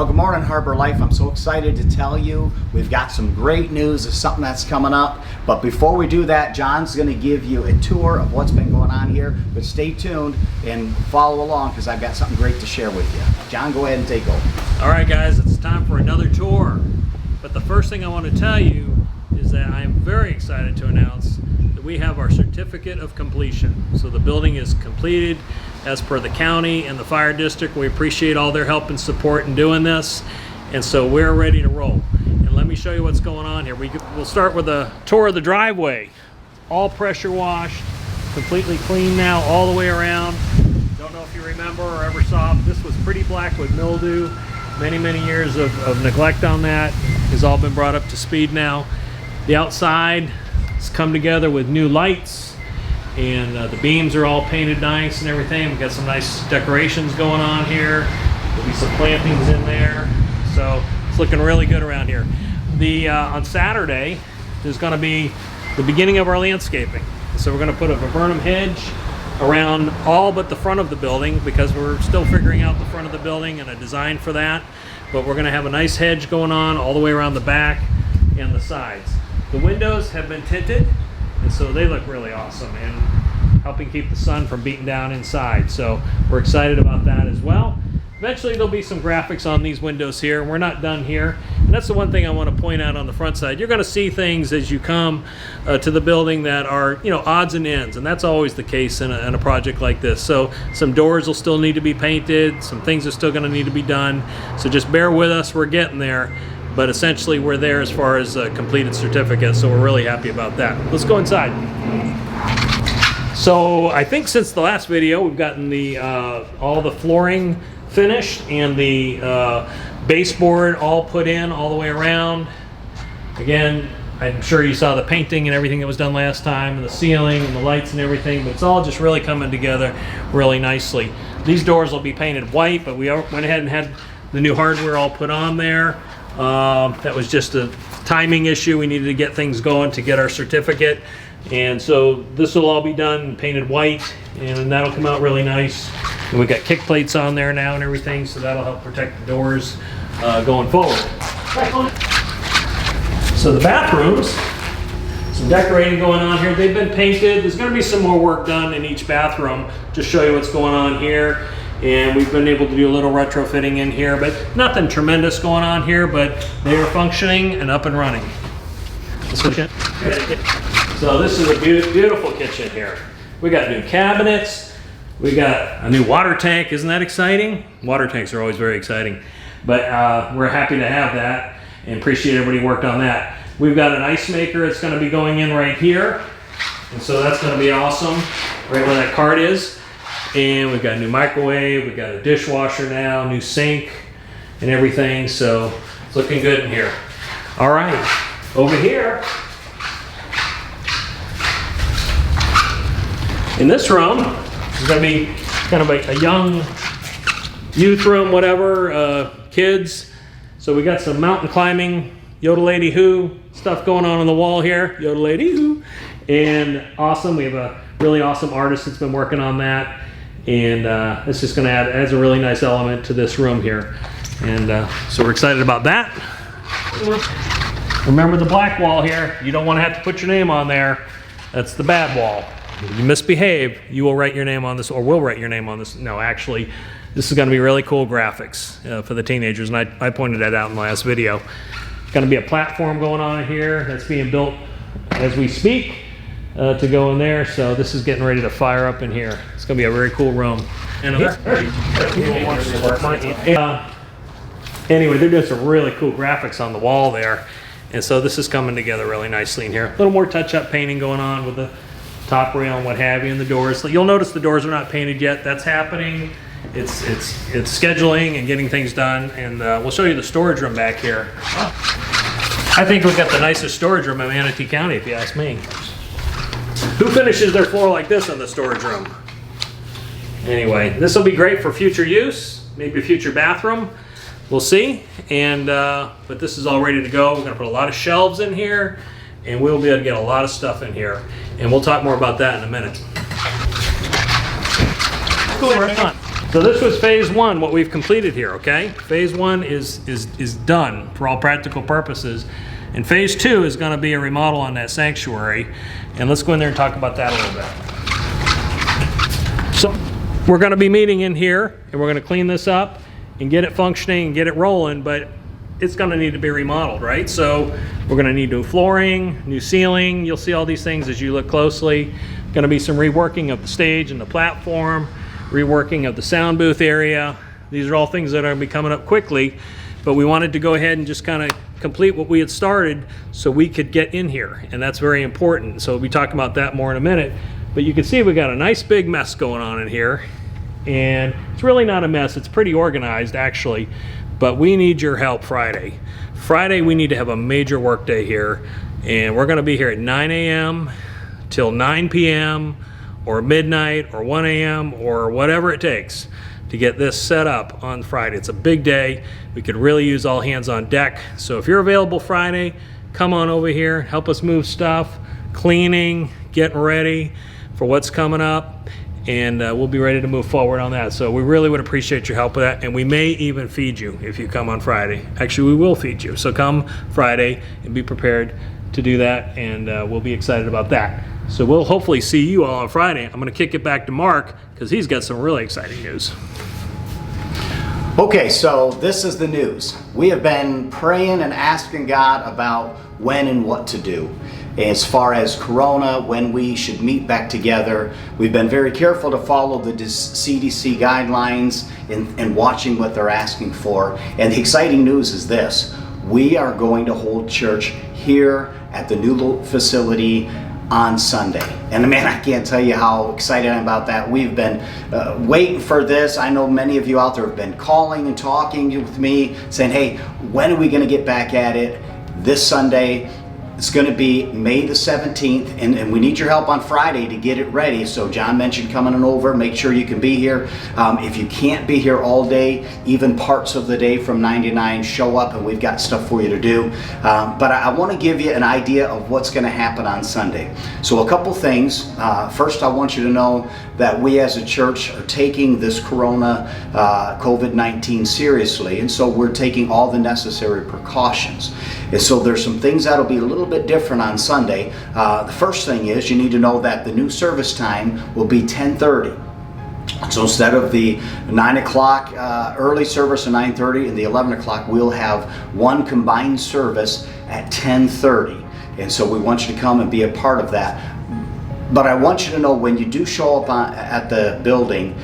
Well, good morning, Harbor Life. I'm so excited to tell you we've got some great news of something that's coming up. But before we do that, John's going to give you a tour of what's been going on here. But stay tuned and follow along because I've got something great to share with you. John, go ahead and take over. All right, guys, it's time for another tour. But the first thing I want to tell you is that I am very excited to announce that we have our certificate of completion. So the building is completed as per the county and the fire district. We appreciate all their help and support in doing this. And so we're ready to roll. And let me show you what's going on here. We'll start with a tour of the driveway. All pressure washed, completely clean now all the way around. Don't know if you remember or ever saw, but this was pretty black with mildew. Many years of neglect on that has all been brought up to speed now. The outside has come together with new lights, and the beams are all painted nice and everything. We've got some nice decorations going on here. There'll be some plantings in there. So it's looking really good around here. On Saturday, there's going to be the beginning of our landscaping. So we're going to put a viburnum hedge around all but the front of the building because we're still figuring out the front of the building and a design for that. But we're going to have a nice hedge going on all the way around the back and the sides. The windows have been tinted, and so they look really awesome and helping keep the sun from beating down inside. So we're excited about that as well. Eventually there'll be some graphics on these windows here. We're not done here. And that's the one thing I want to point out on the front side. You're going to see things as you come to the building that are, odds and ends. And that's always the case in a project like this. So some doors will still need to be painted. Some things are still going to need to be done. So just bear with us. We're getting there. But essentially we're there as far as a completed certificate. So we're really happy about that. Let's go inside. So I think since the last video, we've gotten all the flooring finished and the baseboard all put in all the way around. Again, I'm sure you saw the painting and everything that was done last time, and the ceiling and the lights and everything, but it's all just really coming together really nicely. These doors will be painted white, but we went ahead and had the new hardware all put on there. That was just a timing issue. We needed to get things going to get our certificate. And so this will all be done and painted white, and that'll come out really nice. And we've got kick plates on there now and everything, so that'll help protect the doors going forward. So the bathrooms, some decorating going on here. They've been painted. There's going to be some more work done in each bathroom to show you what's going on here. And we've been able to do a little retrofitting in here, but nothing tremendous going on here, but they are functioning and up and running. So this is a beautiful kitchen here. We got new cabinets. We got a new water tank. Isn't that exciting? Water tanks are always very exciting. But we're happy to have that and appreciate everybody worked on that. We've got an ice maker that's going to be going in right here. And so that's going to be awesome, right where that cart is. And we've got a new microwave. We've got a dishwasher now, new sink and everything. So it's looking good in here. All right, over here. In this room, it's going to be kind of a young youth room, whatever, kids. So we got some mountain climbing, Yoda Lady Who stuff going on the wall here, Yoda Lady Who. And awesome, we have a really awesome artist that's been working on that. And it's just going to adds a really nice element to this room here. And so we're excited about that. Remember the black wall here. You don't want to have to put your name on there. That's the bad wall. If you misbehave, you will write your name on this, or will write your name on this. No, actually, this is going to be really cool graphics for the teenagers, and I pointed that out in the last video. It's going to be a platform going on here that's being built as we speak to go in there, so this is getting ready to fire up in here. It's going to be a very cool room. And anyway, they're doing some really cool graphics on the wall there, and so this is coming together really nicely in here. A little more touch-up painting going on with the top rail and what have you, and the doors. You'll notice the doors are not painted yet. That's happening. It's scheduling and getting things done, and we'll show you the storage room back here. I think we've got the nicest storage room in Manatee County, if you ask me. Who finishes their floor like this in the storage room? Anyway, this will be great for future use, maybe a future bathroom. We'll see. And but this is all ready to go. We're going to put a lot of shelves in here, and we'll be able to get a lot of stuff in here. And we'll talk more about that in a minute. Cool. So this was phase one, what we've completed here, okay? Phase one is done for all practical purposes. And phase two is gonna be a remodel on that sanctuary. And let's go in there and talk about that a little bit. So we're gonna be meeting in here and we're gonna clean this up and get it functioning and get it rolling, but it's gonna need to be remodeled, right? So we're gonna need new flooring, new ceiling. You'll see all these things as you look closely. Gonna be some reworking of the stage and the platform, reworking of the sound booth area. These are all things that are gonna be coming up quickly, but we wanted to go ahead and just kind of complete what we had started so we could get in here, and that's very important. So we'll be talking about that more in a minute, but you can see we got a nice big mess going on in here, and it's really not a mess, it's pretty organized actually, but we need your help Friday. Friday we need to have a major work day here, and we're gonna be here at 9 a.m. till 9 p.m. or midnight or 1 a.m. or whatever it takes to get this set up on Friday. It's a big day. We could really use all hands on deck. So if you're available Friday, come on over here, help us move stuff, cleaning, getting ready for what's coming up, and we'll be ready to move forward on that. So we really would appreciate your help with that, and we may even feed you if you come on Friday. Actually, we will feed you. So come Friday and be prepared to do that, and we'll be excited about that. So we'll hopefully see you all on Friday. I'm gonna kick it back to Mark because he's got some really exciting news. Okay, so this is the news. We have been praying and asking God about when and what to do. As far as Corona, when we should meet back together, we've been very careful to follow the CDC guidelines and watching what they're asking for. And the exciting news is this: we are going to hold church here at the new facility on Sunday. And man, I can't tell you how excited I am about that. We've been waiting for this. I know many of you out there have been calling and talking with me saying, hey, when are we going to get back at it? This Sunday. It's going to be May the 17th, and we need your help on Friday to get it ready. So John mentioned coming on over, make sure you can be here. If you can't be here all day, even parts of the day from 9 to 9, show up and we've got stuff for you to do. But I want to give you an idea of what's going to happen on Sunday. So a couple things. First, I want you to know that we as a church are taking this Corona COVID-19 seriously, and so we're taking all the necessary precautions. And so there's some things that'll be a little bit different on Sunday. The first thing is you need to know that the new service time will be 10:30. So instead of the 9 o'clock early service at 9:30 and the 11 o'clock, we'll have one combined service at 10:30. And so we want you to come and be a part of that. But I want you to know when you do show up at the building,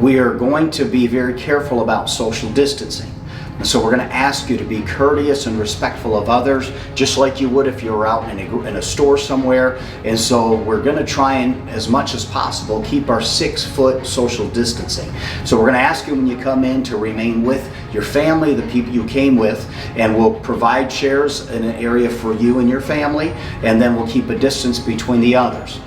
we are going to be very careful about social distancing. And so we're going to ask you to be courteous and respectful of others, just like you would if you were out in a store somewhere. And so we're going to try and, as much as possible, keep our 6-foot social distancing. So we're going to ask you when you come in to remain with your family, the people you came with, and we'll provide chairs in an area for you and your family, and then we'll keep a distance between the others.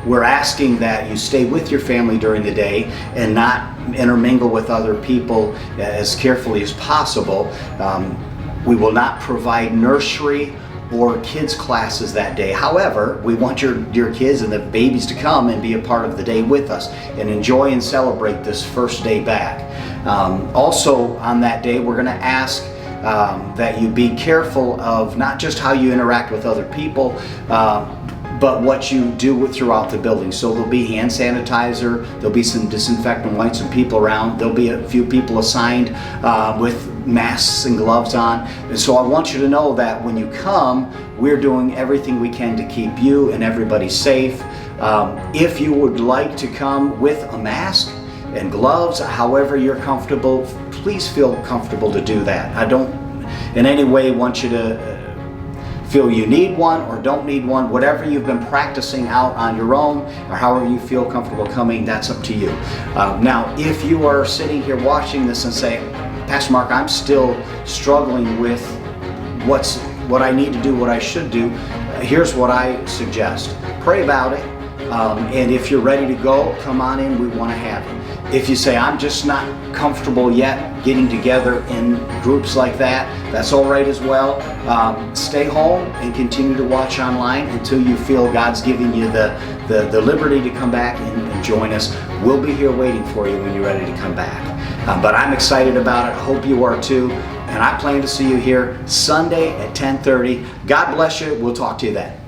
We're asking that you stay with your family during the day and not intermingle with other people as carefully as possible. We will not provide nursery or kids classes that day. However, we want your kids and the babies to come and be a part of the day with us and enjoy and celebrate this first day back. Also on that day, we're going to ask that you be careful of not just how you interact with other people, but what you do throughout the building. So there'll be hand sanitizer, there'll be some disinfectant wipes and people around, there'll be a few people assigned with masks and gloves on. And so I want you to know that when you come, we're doing everything we can to keep you and everybody safe. If you would like to come with a mask and gloves, however you're comfortable, please feel comfortable to do that. I don't in any way want you to feel you need one or don't need one. Whatever you've been practicing out on your own or however you feel comfortable coming, that's up to you. Now, if you are sitting here watching this and say, Pastor Mark, I'm still struggling with what I need to do, what I should do, here's what I suggest. Pray about it, and if you're ready to go, come on in, we want to have you. If you say, I'm just not comfortable yet getting together in groups like that, that's all right as well. Stay home and continue to watch online until you feel God's giving you the liberty to come back and join us. We'll be here waiting for you when you're ready to come back. But I'm excited about it. I hope you are too. And I plan to see you here Sunday at 10:30. God bless you. We'll talk to you then.